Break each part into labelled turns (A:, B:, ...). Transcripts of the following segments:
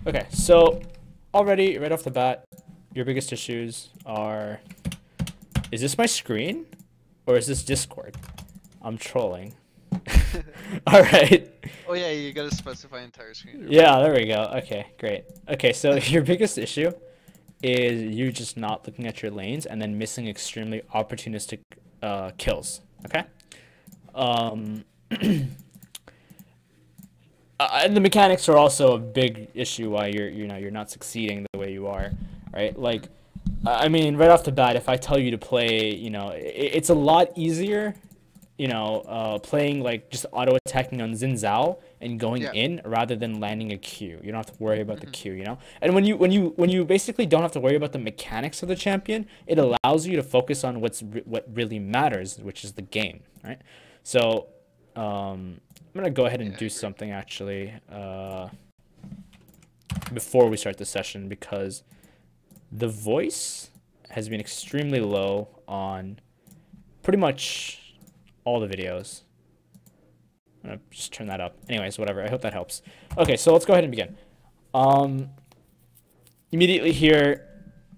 A: Okay, so already right off the bat, your biggest issues are, is this my screen or is this Discord? I'm trolling. All right.
B: Oh yeah, you gotta specify entire screen.
A: Yeah, there we go. Okay, great. Okay, so your biggest issue is you just not looking at your lanes and then missing extremely opportunistic kills. Okay. Um, and the mechanics are also a big issue why you're not succeeding the way you are, right? Like, I mean, right off the bat, if I tell you to play, it's a lot easier, playing like just auto attacking on Xin Zhao and going
B: Yeah.
A: in rather than landing a Q. You don't have to worry about the Q, And when you basically don't have to worry about the mechanics of the champion, it allows you to focus on what really matters, which is the game, right? So, I'm gonna go ahead and do something actually before we start the session because the voice has been extremely low on pretty much all the videos. I'm gonna just turn that up. Anyways, whatever. I hope that helps. Okay, so let's go ahead and begin. Immediately here,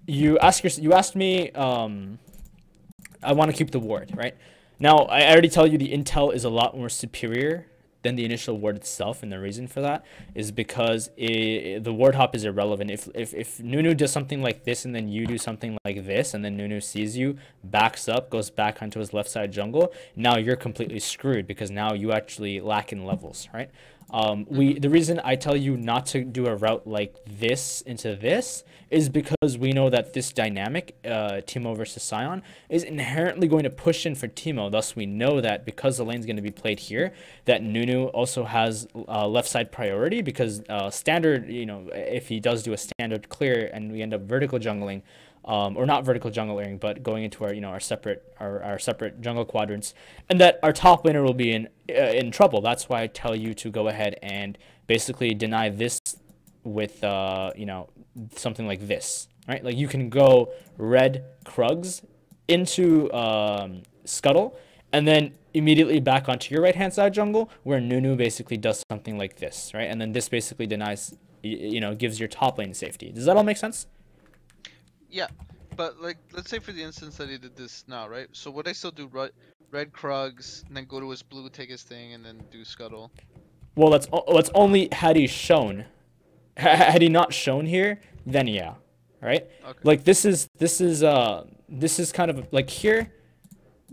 A: you asked me. I want to keep the ward, right? Now, I already tell you the intel is a lot more superior than the initial ward itself, and the reason for that is because the ward hop is irrelevant. If Nunu does something like this and then you do something like this and then Nunu sees you, backs up, goes back onto his left side jungle, now you're completely screwed because now you actually lack in levels, right? The reason I tell you not to do a route like this into this is because we know that this dynamic, Teemo versus Sion, is inherently going to push in for Teemo. Thus, we know that because the lane's going to be played here, that Nunu also has left side priority because standard, if he does do a standard clear and we end up vertical jungling, or not vertical jungling, but going into our separate jungle quadrants, and that our top laner will be in trouble. That's why I tell you to go ahead and basically deny this with something like this, right? Like you can go red Krugs into Scuttle, and then immediately back onto your right hand side jungle where Nunu basically does something like this, right? And then this basically denies, gives your top lane safety. Does that all make sense?
B: Yeah, but like, let's say for the instance that he did this now, right? So would I still do red Krugs, and then go to his blue, take his thing, and then do Scuttle?
A: Well, that's only had he shown. Had he not shown here, then yeah, right?
B: Okay.
A: Like this is kind of like here,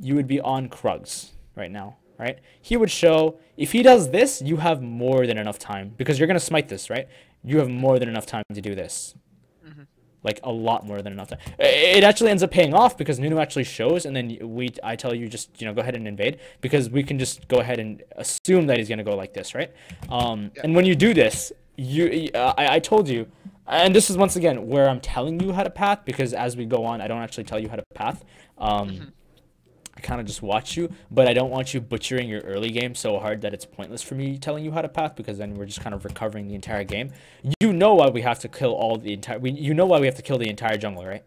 A: you would be on Krugs right now, right? He would show if he does this, you have more than enough time because you're gonna smite this, right? You have more than enough time to do this. Like a lot more than enough time. It actually ends up paying off because Nunu actually shows, and then I tell you just go ahead and invade because we can just go ahead and assume that he's gonna go like this, right? And when you do this, I told you, and this is once again where I'm telling you how to path because as we go on, I don't actually tell you how to path. I kind of just watch you, but I don't want you butchering your early game so hard that it's pointless for me telling you how to path because then we're just kind of recovering the entire game. You know why we have to kill why we have to kill the entire jungle, right?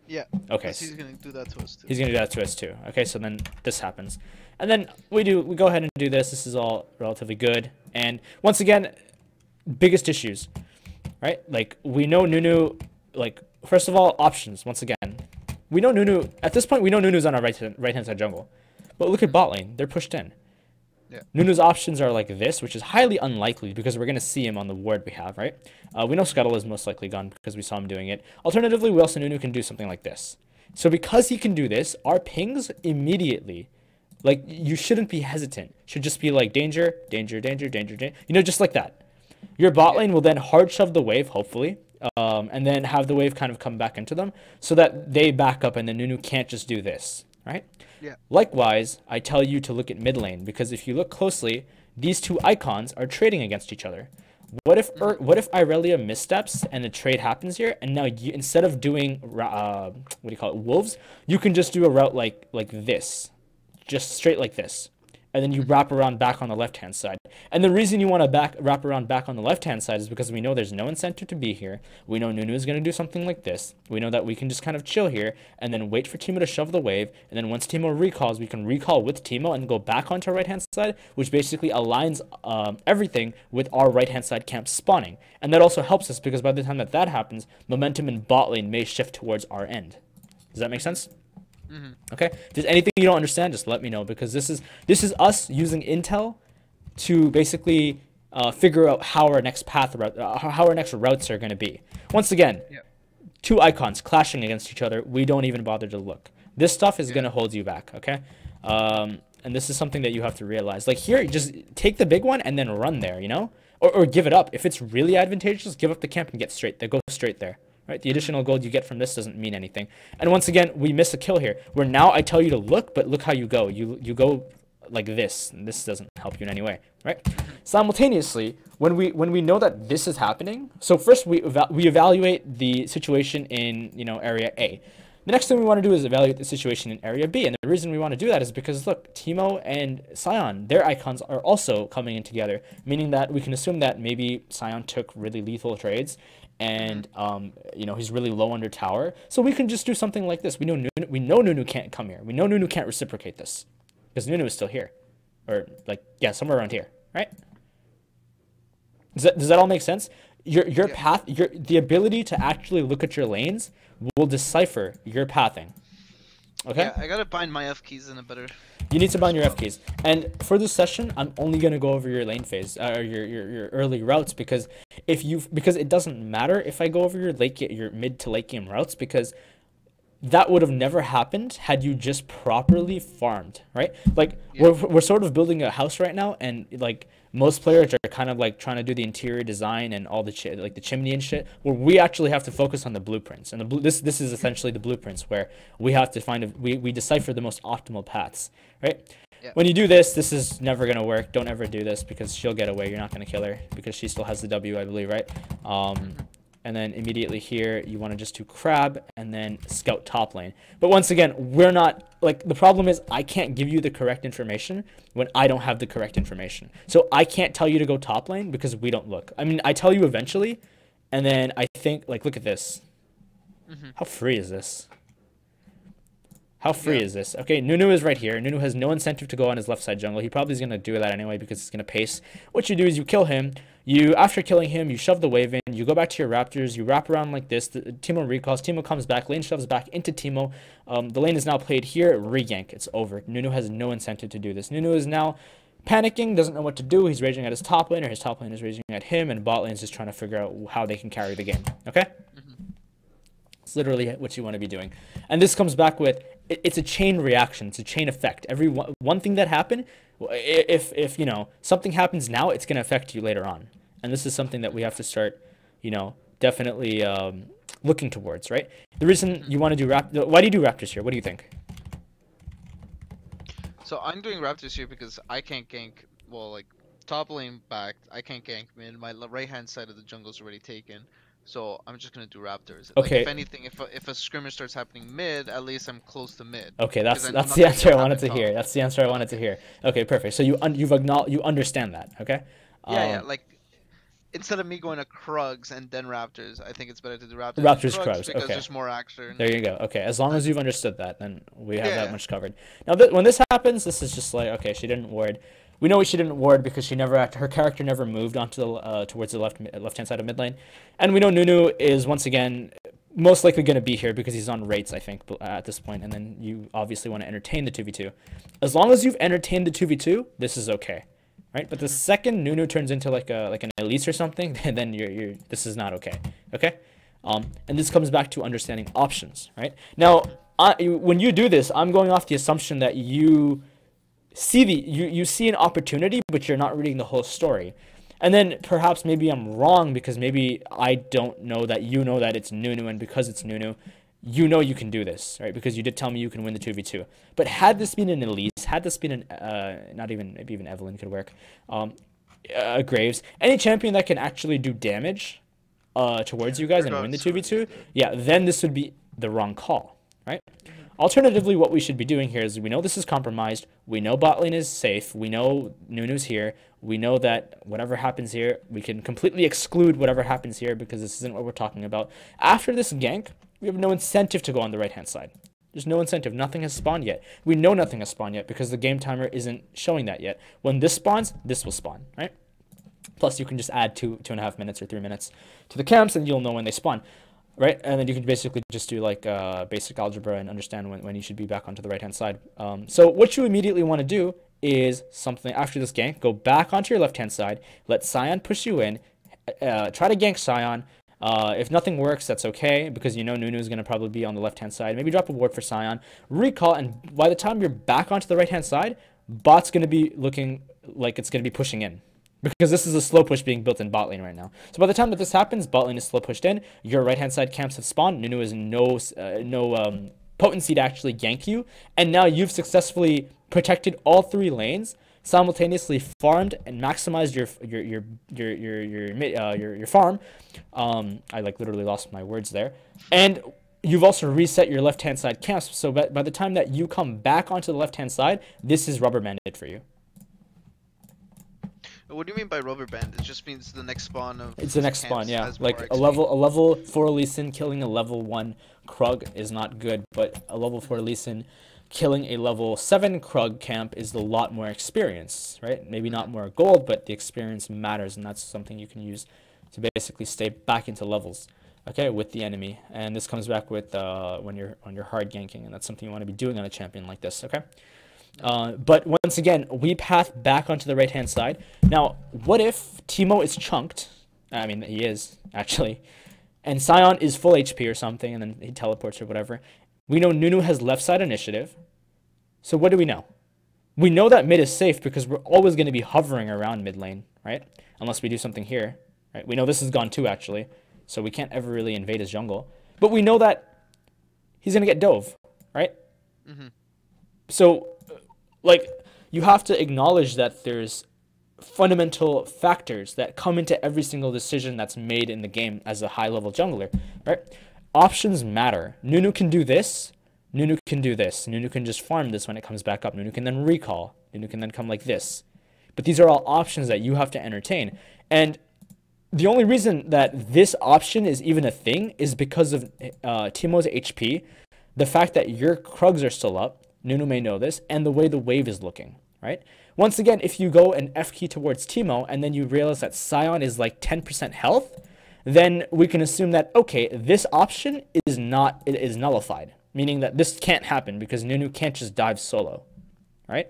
B: Yeah.
A: Okay.
B: He's gonna do that to us too.
A: He's gonna do that to us too. Okay, so then this happens, and then we go ahead and do this. This is all relatively good, and once again, biggest issues, right? Like we know Nunu, like first of all, options. Once again. We know Nunu, at this point, we know Nunu's on our right-hand side jungle. But look at bot lane. They're pushed in.
B: Yeah.
A: Nunu's options are like this, which is highly unlikely because we're going to see him on the ward we have, right? We know Scuttle is most likely gone because we saw him doing it. Alternatively, we also know Nunu can do something like this. So because he can do this, our pings immediately, like, you shouldn't be hesitant. Should just be like danger, danger, danger, danger, danger. Just like that. Your bot lane will then hard shove the wave, hopefully. And then have the wave kind of come back into them so that they back up and then Nunu can't just do this, right?
B: Yeah.
A: Likewise, I tell you to look at mid lane because if you look closely, these two icons are trading against each other. What if Irelia missteps and the trade happens here, and now instead of doing wolves, you can just do a route like this, just straight like this, and then you wrap around back on the left-hand side. And the reason you want to wrap around back on the left-hand side is because we know there's no incentive to be here. We know Nunu is going to do something like this. We know that we can just kind of chill here and then wait for Teemo to shove the wave. And then once Teemo recalls, we can recall with Teemo and go back onto our right-hand side, which basically aligns everything with our right-hand side camp spawning. And that also helps us because by the time that happens, momentum in bot lane may shift towards our end. Does that make sense? Okay. If there's anything you don't understand, just let me know, because this is us using intel to basically figure out how our next how our next routes are going to be. Once again, two icons clashing against each other. We don't even bother to look. This stuff is going to hold you back. Okay. And this is something that you have to realize. Like here, just take the big one and then run there. You know, or give it up if it's really advantageous. Give up the camp and get straight. Go straight there. Right? The additional gold you get from this doesn't mean anything. And once again, we miss a kill here, where now I tell you to look, but look how you go. You go like this, and this doesn't help you in any way, right? Simultaneously, when we know that this is happening, so first we evaluate the situation in, you know, area A. The next thing we want to do is evaluate the situation in area B, and the reason we want to do that is because look, Teemo and Sion, their icons are also coming in together, meaning that we can assume that maybe Sion took really lethal trades, and you know, he's really low under tower, so we can just do something like this. We know Nunu can't come here. We know Nunu can't reciprocate this because Nunu is still here, or like, yeah, somewhere around here, right? Does that all make sense? Your path, the ability to actually look at your lanes will decipher your pathing. Okay.
B: Yeah, I gotta bind my F keys in a better.
A: You need to bind your F keys. And for this session, I'm only gonna go over your lane phase, or your early routes, because because it doesn't matter if I go over your mid to late game routes, because that would have never happened had you just properly farmed, right? Like we're sort of building a house right now, and like most players are kind of like trying to do the interior design and all the like the chimney and shit, where we actually have to focus on the blueprints. And this is essentially the blueprints where we have to find we decipher the most optimal paths, right? Yeah. When you do this is never gonna work. Don't ever do this because she'll get away. You're not gonna kill her because she still has the W, I believe, right? And then immediately here, you want to just do crab and then scout top lane. But once again, we're not, like, the problem is I can't give you the correct information when I don't have the correct information. So I can't tell you to go top lane because we don't look. I mean, I tell you eventually, and then I think, like, look at this. How free is this? How free is this? Okay, Nunu is right here. Nunu has no incentive to go on his left side jungle. He probably is going to do that anyway because he's going to pace. What you do is you kill him. After killing him, you shove the wave in. You go back to your Raptors. You wrap around like this. Teemo recalls. Teemo comes back. Lane shoves back into Teemo. The lane is now played here. Re-gank. It's over. Nunu has no incentive to do this. Nunu is now panicking, doesn't know what to do. He's raging at his top lane, or his top lane is raging at him, and bot lane is just trying to figure out how they can carry the game. Okay? It's literally what you want to be doing. And this comes back with, it's a chain reaction. It's a chain effect. Every one thing that happened, if you know, something happens now, it's going to affect you later on. And this is something that we have to start, you know, definitely looking towards, right? The reason you want to do why do you do Raptors here? What do you think?
B: So I'm doing Raptors here because I can't gank, well, like, top lane backed, I can't gank mid, my right-hand side of the jungle is already taken. So I'm just gonna do Raptors.
A: Okay.
B: Like, if anything, if a skirmish starts happening mid, at least I'm close to mid.
A: Okay, that's the answer I wanted to hear. That's the answer I wanted to hear. Okay, perfect. So you understand that. Okay.
B: Yeah. Like, instead of me going to Krugs and then Raptors, I think it's better to do Raptors.
A: Krugs,
B: because
A: okay.
B: There's more action.
A: There you go. Okay, as long as you've understood that, then we have that much covered. Now, when this happens, this is just like, okay, she didn't ward. We know she didn't ward because her character never moved onto the towards the left-hand side of mid lane, and we know Nunu is once again most likely going to be here because he's on rates, I think, at this point. And then you obviously want to entertain the 2v2. As long as you've entertained the 2v2, this is okay, right? But the second Nunu turns into like an Elise or something, then this is not okay. Okay, and this comes back to understanding options, right? Now, when you do this, I'm going off the assumption that you see you see an opportunity, but you're not reading the whole story. And then perhaps maybe I'm wrong because maybe I don't know that you know that it's Nunu, and because it's Nunu, you know you can do this, right? Because you did tell me you can win the 2v2. But had this been an Elise, had this been an maybe even Evelyn could work, Graves, any champion that can actually do damage towards you guys and win the 2v2, yeah, then this would be the wrong call, right? Alternatively, what we should be doing here is we know this is compromised. We know bot lane is safe. We know Nunu's here. We know that whatever happens here, we can completely exclude whatever happens here because this isn't what we're talking about. After this gank, we have no incentive to go on the right-hand side. There's no incentive. Nothing has spawned yet. We know nothing has spawned yet because the game timer isn't showing that yet. When this spawns, this will spawn, right? Plus, you can just add 2.5 minutes or 3 minutes to the camps, and you'll know when they spawn. Right, and then you can basically just do like basic algebra and understand when you should be back onto the right-hand side. So what you immediately want to do is something after this gank, go back onto your left-hand side, let Sion push you in, try to gank Sion. If nothing works, that's okay, because you know Nunu is going to probably be on the left-hand side. Maybe drop a ward for Sion, recall, and by the time you're back onto the right-hand side, bot's going to be looking like it's going to be pushing in. Because this is a slow push being built in bot lane right now. So by the time that this happens, bot lane is slow pushed in. Your right-hand side camps have spawned. Nunu has no potency to actually gank you. And now you've successfully protected all 3 lanes, simultaneously farmed and maximized your farm. I like literally lost my words there. And you've also reset your left-hand side camps. So by the time that you come back onto the left-hand side, this is rubber banded for you.
B: What do you mean by rubber band? It just means the next spawn of.
A: It's the next spawn, yeah. Like a level 4 Lee Sin killing a level 1 Krug is not good, but a level 4 Lee Sin killing a level 7 Krug camp is a lot more experience, right? Maybe not more gold, but the experience matters, and that's something you can use to basically stay back into levels, okay, with the enemy. And this comes back with when you're hard ganking, and that's something you want to be doing on a champion like this, okay? But once again, we path back onto the right-hand side. Now, what if Teemo is chunked? I mean, he is, actually. And Sion is full HP or something, and then he teleports or whatever. We know Nunu has left side initiative. So what do we know? We know that mid is safe because we're always going to be hovering around mid lane, right? Unless we do something here, right? We know this is gone too, actually. So we can't ever really invade his jungle. But we know that he's going to get dove, right? Mm-hmm. So, like, you have to acknowledge that there's fundamental factors that come into every single decision that's made in the game as a high-level jungler, right? Options matter. Nunu can do this. Nunu can do this. Nunu can just farm this when it comes back up. Nunu can then recall. Nunu can then come like this. But these are all options that you have to entertain. And the only reason that this option is even a thing is because of Teemo's HP, the fact that your Krugs are still up, Nunu may know this, and the way the wave is looking, right? Once again, if you go an F key towards Teemo and then you realize that Sion is like 10% health, then we can assume that, okay, this option is nullified, meaning that this can't happen because Nunu can't just dive solo, right?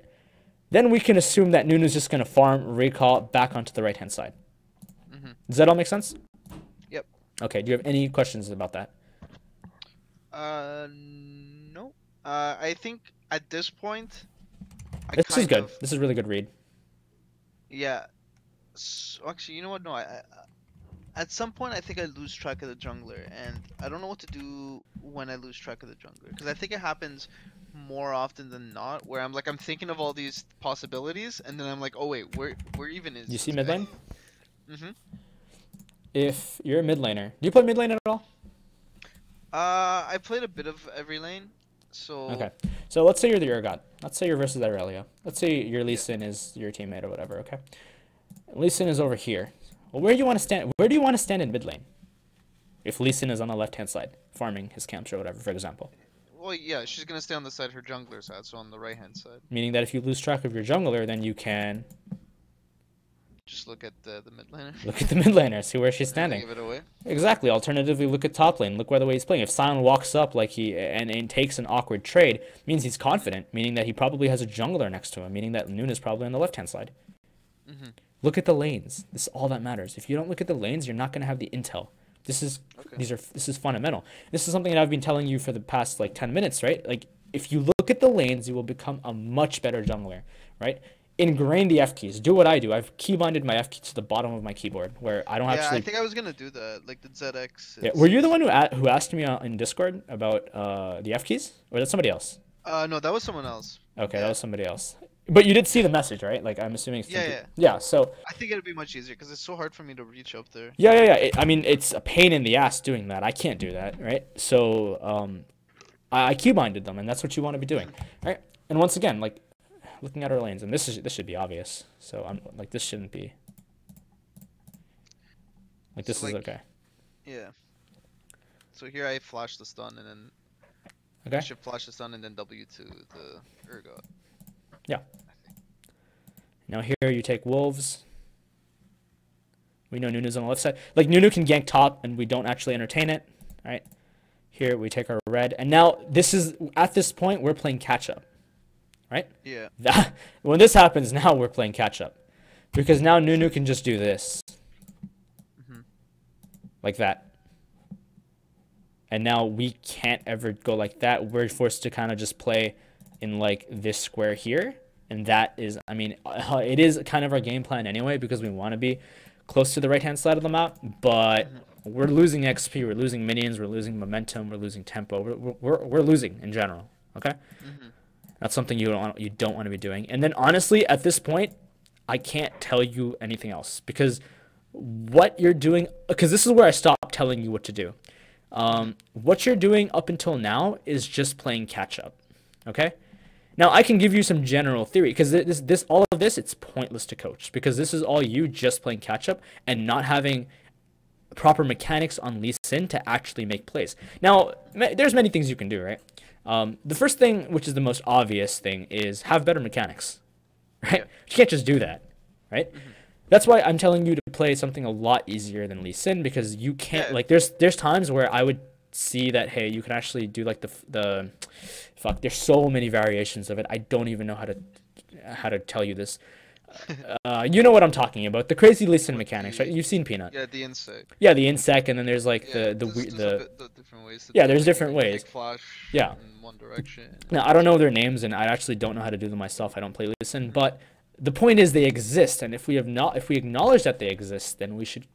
A: Then we can assume that Nunu's just going to farm, recall, back onto the right-hand side. Mm-hmm. Does that all make sense?
B: Yep.
A: Okay, do you have any questions about that?
B: No. I think at this point,
A: this is good. This is really good read.
B: Yeah. So, actually, you know what? No, at some point, I think I lose track of the jungler, and I don't know what to do when I lose track of the jungler, because I think it happens more often than not, where I'm thinking of all these possibilities, and then I'm like, oh wait, where even is?
A: You see mid lane?
B: Mhm.
A: If you're a mid laner, do you play mid lane at all?
B: I played a bit of every lane. So
A: okay, so let's say you're the Urgot. Let's say you're versus Irelia. Let's say your Lee Sin is your teammate or whatever. Okay, Lee Sin is over here. Well, where do you want to stand? Where do you want to stand in mid lane? If Lee Sin is on the left hand side, farming his camps or whatever, for example.
B: Well, yeah, she's gonna stay on the side her jungler's at, so on the right hand side.
A: Meaning that if you lose track of your jungler, then you can
B: just look at the mid laner.
A: Look at the mid laner, see where she's standing.
B: Give it away.
A: Exactly. Alternatively, look at top lane. Look where the way he's playing. If Sion walks up like and takes an awkward trade, means he's confident, meaning that he probably has a jungler next to him, meaning that Nuna's probably on the left hand side. Mm-hmm. Look at the lanes. This is all that matters. If you don't look at the lanes, you're not going to have the intel. This is fundamental. This is something that I've been telling you for the past 10 minutes, right? Like, if you look at the lanes, you will become a much better jungler, right? Ingrain the F keys. Do what I do. I've keybinded my F key to the bottom of my keyboard, where I don't actually.
B: Yeah, I think I was gonna do that, like the ZX.
A: Yeah. Were you the one who asked me in Discord about the F keys, or was that somebody else?
B: No, that was someone else.
A: Okay, yeah. That was somebody else. But you did see the message, right? Like, I'm assuming. Yeah. So.
B: I think it'd be much easier because it's so hard for me to reach up there.
A: Yeah. I mean, it's a pain in the ass doing that. I can't do that, right? So, I keybinded them, and that's what you want to be doing, right? And once again, like looking at our lanes, and this should be obvious. So I'm like this shouldn't be like this
B: So,
A: is
B: like,
A: okay.
B: Yeah. So here I flash the stun and then I
A: Okay.
B: should flash the stun and then W to the Urgot.
A: Yeah.
B: I think.
A: Now here you take wolves. We know Nunu's on the left side. Like Nunu can gank top, and we don't actually entertain it. All right. Here we take our red, and now this is at this point we're playing catch up, right?
B: Yeah.
A: That when this happens, now we're playing catch up, because now Nunu can just do this,
B: Mhm.
A: like that, and now we can't ever go like that. We're forced to kind of just play in like this square here, and that is, I mean, it is kind of our game plan anyway because we want to be close to the right hand side of the map, but we're losing XP, we're losing minions, we're losing momentum, we're losing tempo, we're losing in general. Okay, that's something you don't want to be doing. And then honestly, at this point, I can't tell you anything else because what you're doing, because this is where I stop telling you what to do. What you're doing up until now is just playing catch up. Okay. Now I can give you some general theory because this all of this it's pointless to coach because this is all you just playing catch up and not having proper mechanics on Lee Sin to actually make plays. Now there's many things you can do, right? The first thing, which is the most obvious thing, is have better mechanics, right?
B: Yeah.
A: You can't just do that, right? That's why I'm telling you to play something a lot easier than Lee Sin because you can't
B: Yeah.
A: like there's times where I would see that hey you can actually do like the fuck there's so many variations of it I don't even know how to tell you this you know what I'm talking about, the crazy Lee Sin mechanics, right? You've seen Peanut.
B: Yeah, the insect.
A: Yeah, the insect, and then there's like
B: Yeah,
A: the
B: there's the different ways to
A: Yeah,
B: do
A: there's
B: it.
A: different
B: Like,
A: ways.
B: flash
A: Yeah.
B: in one direction.
A: Now I don't know their names and I actually don't know how to do them myself. I don't play Lee Sin, but the point is they exist, and if we acknowledge that they exist, then we should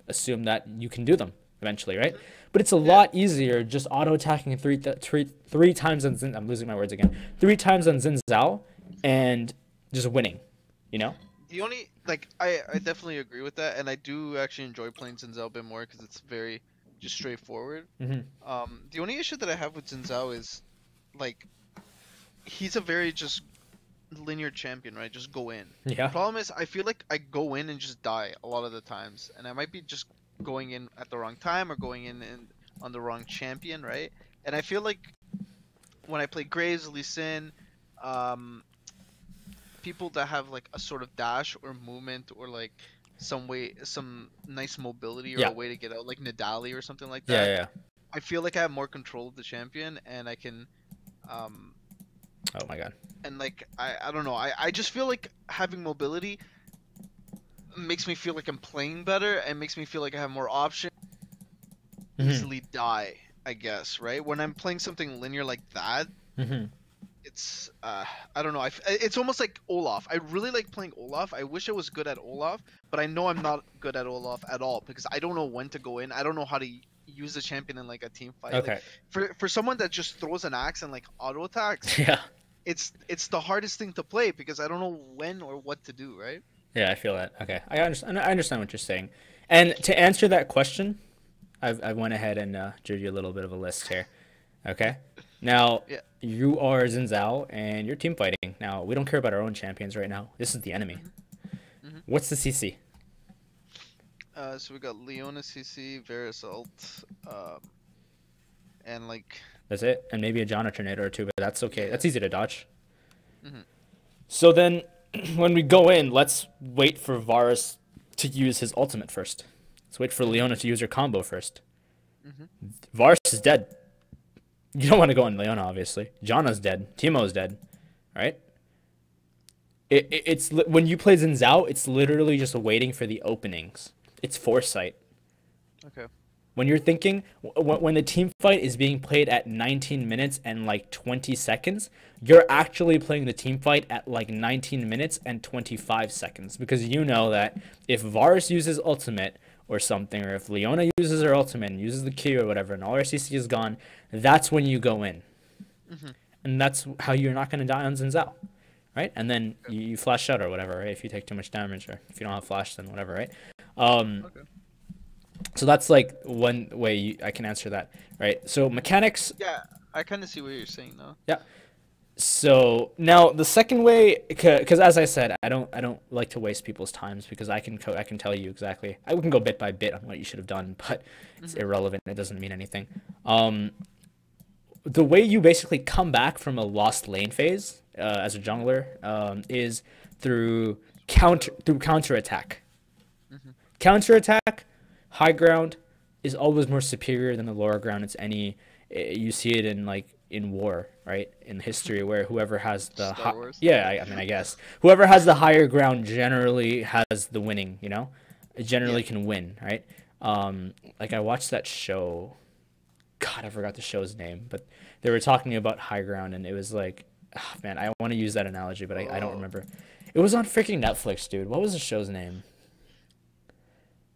A: assume that you can do them eventually, right? But it's a lot easier just auto attacking three times on Xin. I'm losing my words again. 3 times on Xin Zhao and just winning, you know?
B: The only like I definitely agree with that, and I do actually enjoy playing Xin Zhao a bit more because it's very just straightforward. The only issue that I have with Xin Zhao is like he's a very just linear champion, right? Just go in.
A: Yeah.
B: Problem is, I feel like I go in and just die a lot of the times, and I might be just going in at the wrong time or going in on the wrong champion, right? And I feel like when I play Graves, Lee Sin, people that have like a sort of dash or movement or like some nice mobility or
A: Yeah.
B: a way to get out, like Nidali or something like
A: Yeah,
B: that.
A: yeah.
B: I feel like I have more control of the champion, and I can,
A: Oh my god.
B: and like I don't know, I just feel like having mobility makes me feel like I'm playing better and makes me feel like I have more options. Easily die, I guess, right? When I'm playing something linear like that, it's I don't know. It's almost like Olaf. I really like playing Olaf. I wish I was good at Olaf, but I know I'm not good at Olaf at all because I don't know when to go in. I don't know how to use the champion in like a team fight.
A: Okay.
B: Like, for someone that just throws an axe and like auto attacks,
A: Yeah.
B: it's the hardest thing to play because I don't know when or what to do, right?
A: Yeah, I feel that. Okay. I understand what you're saying. And to answer that question, I went ahead and drew you a little bit of a list here. Okay. Now,
B: Yeah.
A: you are Xin Zhao and you're team fighting. Now, we don't care about our own champions right now. This is the enemy. What's the CC?
B: So we got Leona CC, Varus ult, and like
A: That's it. And maybe a Janna Tornado or two, but that's okay. That's easy to dodge.
B: Mhm.
A: So then, when we go in, let's wait for Varus to use his ultimate first. Let's wait for Leona to use her combo first. Varus is dead. You don't want to go on Leona, obviously. Janna's dead. Teemo's dead. Right? It's when you play Xin Zhao, it's literally just waiting for the openings. It's foresight.
B: okay.
A: When you're thinking, when the team fight is being played at 19 minutes and like 20 seconds, you're actually playing the team fight at like 19 minutes and 25 seconds because you know that if Varus uses ultimate or something, or if Leona uses her ultimate and uses the Q or whatever, and all her CC is gone, that's when you go in. And that's how you're not going to die on Xin Zhao, right? And then you flash out or whatever, right? If you take too much damage or if you don't have flash, then whatever, right?
B: Okay.
A: So that's like one way I can answer that, right? So mechanics.
B: Yeah. I kind of see what you're saying though.
A: Yeah. So now the second way, because as I said, I don't like to waste people's times because I can tell you exactly. I can go bit by bit on what you should have done, but it's
B: Hmm.
A: irrelevant. It doesn't mean anything. Um, the way you basically come back from a lost lane phase as a jungler is through counter attack.
B: Hmm.
A: Counter attack, high ground is always more superior than the lower ground. It's any you see it in like in war, right? In history, where whoever has the
B: Star Wars.
A: yeah, I mean, I guess whoever has the higher ground generally has the winning. It
B: Yeah.
A: generally can win, right? Like I watched that show. God, I forgot the show's name, but they were talking about high ground, and it was like, ah, man, I want to use that analogy, but I don't
B: Oh.
A: remember. It was on freaking Netflix, dude. What was the show's name?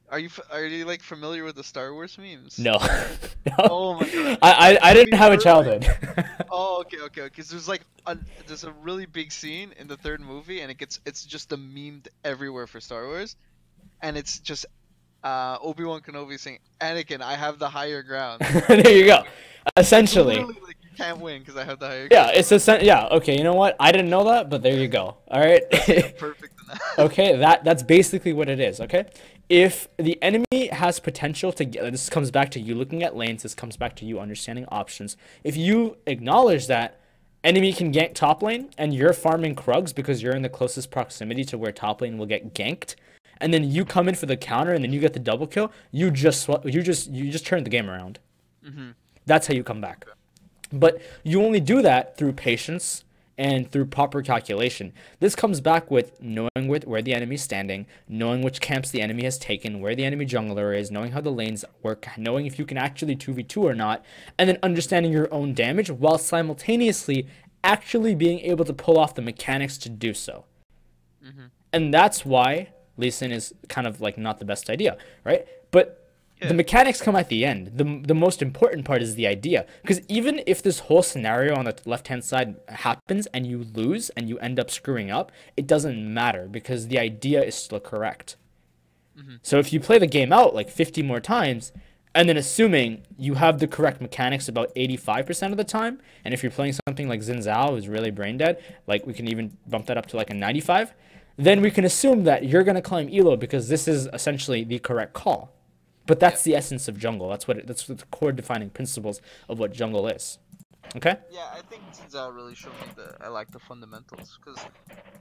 B: Are you like familiar with the Star Wars memes?
A: No, no.
B: Oh my god.
A: I
B: It'll
A: didn't
B: be
A: have a
B: perfect.
A: childhood.
B: Oh, okay, okay, okay. Because there's a really big scene in the third movie, and it's just a memed everywhere for Star Wars, and it's just Obi-Wan Kenobi saying, "Anakin, I have the higher ground."
A: There you go.
B: It's
A: Essentially,
B: literally like you can't win because I have the higher
A: yeah,
B: ground.
A: yeah. Okay, you know what? I didn't know that, but there you go. All right.
B: That's like a perfect analogy.
A: Okay, that's basically what it is. Okay, if the enemy has potential to get, this comes back to you looking at lanes. This comes back to you understanding options. If you acknowledge that enemy can gank top lane and you're farming Krugs because you're in the closest proximity to where top lane will get ganked, and then you come in for the counter and then you get the double kill, you just turn the game around.
B: Hmm.
A: That's how you come back. But you only do that through patience and through proper calculation. This comes back with knowing where the enemy's standing, knowing which camps the enemy has taken, where the enemy jungler is, knowing how the lanes work, knowing if you can actually 2v2 or not, and then understanding your own damage while simultaneously actually being able to pull off the mechanics to do so.
B: Hmm.
A: And that's why Lee Sin is kind of like not the best idea, right? But the
B: Yeah.
A: mechanics come at the end. The most important part is the idea. Because even if this whole scenario on the left hand side happens and you lose and you end up screwing up, it doesn't matter because the idea is still correct.
B: Hmm.
A: So if you play the game out like 50 more times, and then assuming you have the correct mechanics about 85% of the time, and if you're playing something like Xin Zhao, who's really brain dead, like we can even bump that up to like a 95, then we can assume that you're going to climb Elo because this is essentially the correct call. But
B: Yeah.
A: that's the essence of jungle. That's what the core defining principles of what jungle is. Okay?
B: Yeah, I think Zinzao really showed me that I like the fundamentals because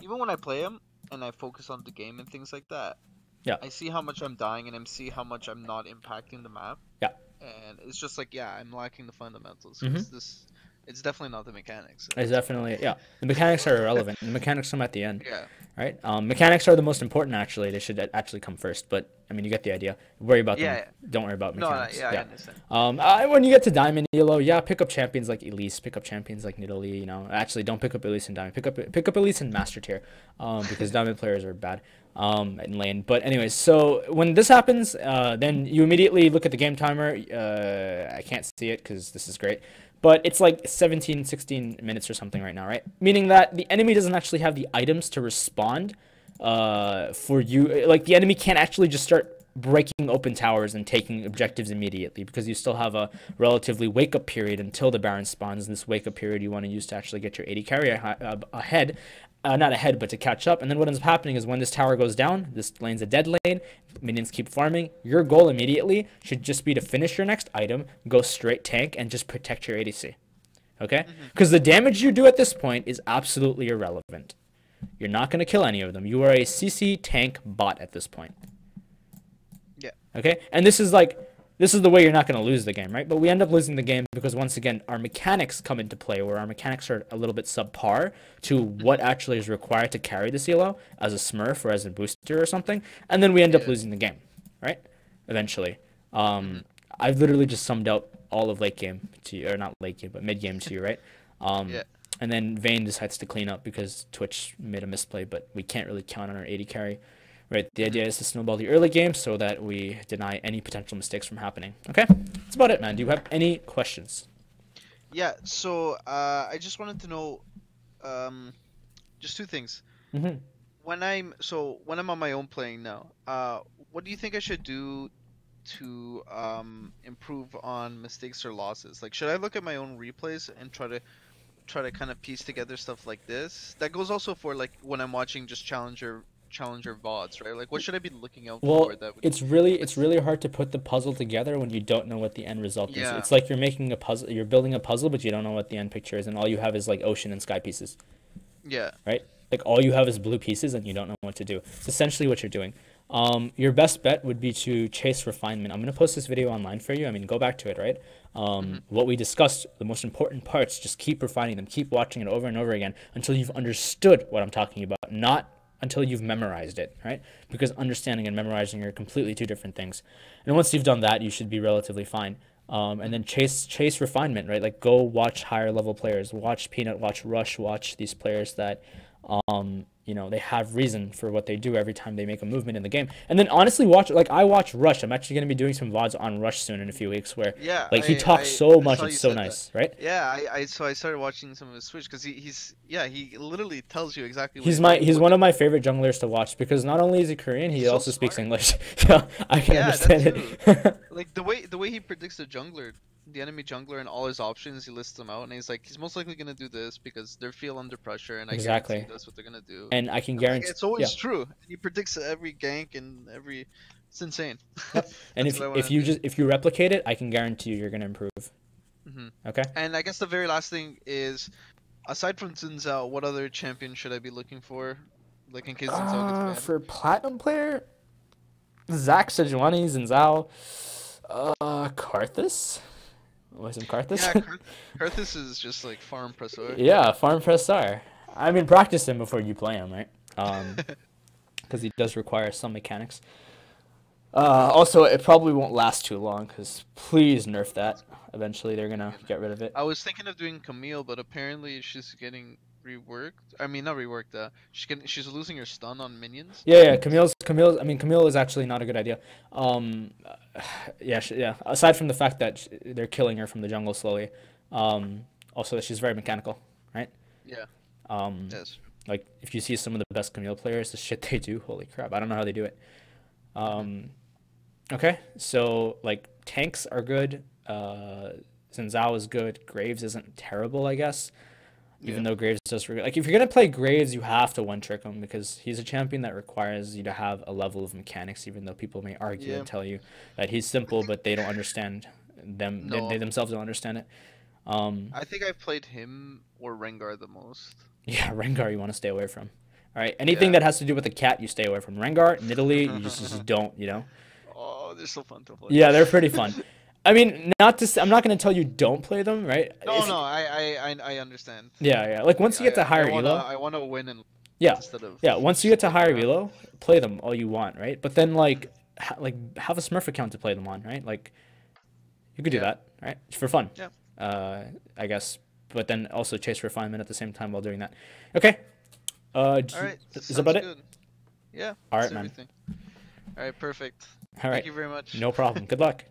B: even when I play him and I focus on the game and things like that,
A: Yeah.
B: I see how much I'm dying and I see how much I'm not impacting the map.
A: Yeah.
B: And it's just like, yeah, I'm lacking the fundamentals
A: Mhm.
B: because it's definitely not the mechanics.
A: It's definitely, yeah. The mechanics are irrelevant. The mechanics come at the end,
B: Yeah.
A: right? Mechanics are the most important. Actually, they should actually come first. But I mean, you get the idea. Worry about them.
B: Yeah.
A: Don't worry about
B: No,
A: mechanics.
B: yeah, I
A: Yeah.
B: understand.
A: When you get to Diamond Elo, yeah, pick up champions like Elise, pick up champions like Nidalee. Actually, don't pick up Elise in Diamond. Pick up Elise in Master Tier, because Diamond players are bad, in lane. But anyways, so when this happens, then you immediately look at the game timer. I can't see it because this is great, but it's like 17, 16 minutes or something right now, right? Meaning that the enemy doesn't actually have the items to respond, for you. Like the enemy can't actually just start breaking open towers and taking objectives immediately because you still have a relatively wake up period until the Baron spawns. And this wake up period you want to use to actually get your AD carry ahead, not ahead, but to catch up. And then what ends up happening is when this tower goes down, this lane's a dead lane, minions keep farming. Your goal immediately should just be to finish your next item, go straight tank, and just protect your ADC. Okay? Because the damage you do at this point is absolutely irrelevant. You're not going to kill any of them. You are a CC tank bot at this point.
B: Yeah.
A: Okay? And this is the way you're not going to lose the game, right? But we end up losing the game because once again, our mechanics come into play where our mechanics are a little bit subpar to what actually is required to carry the CLO as a smurf or as a booster or something. And then we end up
B: Yeah.
A: losing the game, right? Eventually. I've literally just summed out all of late game to you, or not late game, but mid game to you, right?
B: Yeah.
A: And then Vayne decides to clean up because Twitch made a misplay, but we can't really count on our AD carry. Right, the idea is to snowball the early game so that we deny any potential mistakes from happening. Okay, that's about it, man. Do you have any questions?
B: Yeah, so I just wanted to know just two things.
A: Mm-hmm.
B: When I'm on my own playing now, what do you think I should do to improve on mistakes or losses? Like, should I look at my own replays and try to kind of piece together stuff like this? That goes also for like when I'm watching just challenger VODs, right? Like, what should I be looking out
A: Well,
B: for that would
A: it's really hard to put the puzzle together when you don't know what the end result is.
B: yeah
A: It's like you're making a puzzle, you're building a puzzle, but you don't know what the end picture is, and all you have is like ocean and sky pieces,
B: yeah
A: right? Like all you have is blue pieces, and you don't know what to do. It's essentially what you're doing. Your best bet would be to chase refinement. I'm gonna post this video online for you. I mean, go back to it, right? What we discussed, the most important parts, just keep refining them, keep watching it over and over again until you've understood what I'm talking about, not until you've memorized it, right? Because understanding and memorizing are completely two different things. And once you've done that, you should be relatively fine. And then chase refinement, right? Like go watch higher level players, watch Peanut, watch Rush, watch these players that they have reason for what they do every time they make a movement in the game. And then honestly watch, like I watch Rush. I'm actually going to be doing some VODs on Rush soon in a few weeks where
B: yeah
A: like he
B: I
A: talks
B: I,
A: so
B: I
A: much.
B: saw you
A: It's so
B: said that.
A: nice, right?
B: Yeah, so I started watching some of his Switch because he literally tells you exactly
A: He's
B: what
A: one of my favorite junglers to watch because not only is he Korean, he
B: he's so
A: also speaks
B: smart.
A: English. So I can
B: Yeah, that
A: understand
B: too.
A: it.
B: Like the way he predicts the enemy jungler and all his options, he lists them out and he's like he's most likely gonna do this because they feel under pressure and I guarantee
A: Exactly.
B: that's what they're gonna do.
A: And I can
B: And like
A: guarantee,
B: it's
A: yeah.
B: always true. He predicts every gank and every it's insane.
A: Yep. And
B: That's what I want to do.
A: if you replicate it, I can guarantee you're gonna improve.
B: Hmm.
A: Okay.
B: And I guess the very last thing is aside from Xin Zhao, what other champion should I be looking for? Like in case Xin Zhao gets banned.
A: For platinum player, Zach Sejuani, Zinzao, Karthus. Was him Karthus?
B: Yeah, Karthus is just like farm pressor.
A: Yeah, farm press star. I mean, practice him before you play him, right? Because he does require some mechanics. Also, it probably won't last too long, because please nerf that. Eventually, they're gonna get rid of it.
B: I was thinking of doing Camille, but apparently she's getting reworked. I mean, not reworked. She's losing her stun on minions.
A: Yeah. Camille is actually not a good idea. Yeah. Aside from the fact that they're killing her from the jungle slowly, also she's very mechanical, right?
B: Yeah. Yes.
A: Like if you see some of the best Camille players, the shit they do, holy crap! I don't know how they do it. Okay, so like tanks are good. Xin Zhao is good. Graves isn't terrible, I guess. Even though Graves does like if you're gonna play Graves, you have to one trick him because he's a champion that requires you to have a level of mechanics. Even though people may argue and tell you that he's simple, but they don't understand them.
B: No.
A: They themselves don't understand it.
B: I think I've played him or Rengar the most.
A: Yeah, Rengar you want to stay away from. All right, anything that has to do with a cat, you stay away from. Rengar, Nidalee, you just don't.
B: Oh, they're so fun to play.
A: Yeah, they're pretty fun. I mean, I'm not gonna tell you don't play them, right?
B: No, I understand.
A: Yeah. Like once you get to higher elo,
B: I wanna win and
A: yeah,
B: instead of
A: Once you get to higher elo, play them all you want, right? But then like have a Smurf account to play them on, right? Like you could do that, right? For fun.
B: Yeah.
A: I guess. But then also chase refinement at the same time while doing that. Okay.
B: All right.
A: Is that about it?
B: Good. Yeah.
A: All right,
B: that's
A: man.
B: everything. All right. Perfect.
A: All right.
B: Thank you very much.
A: No problem. Good luck.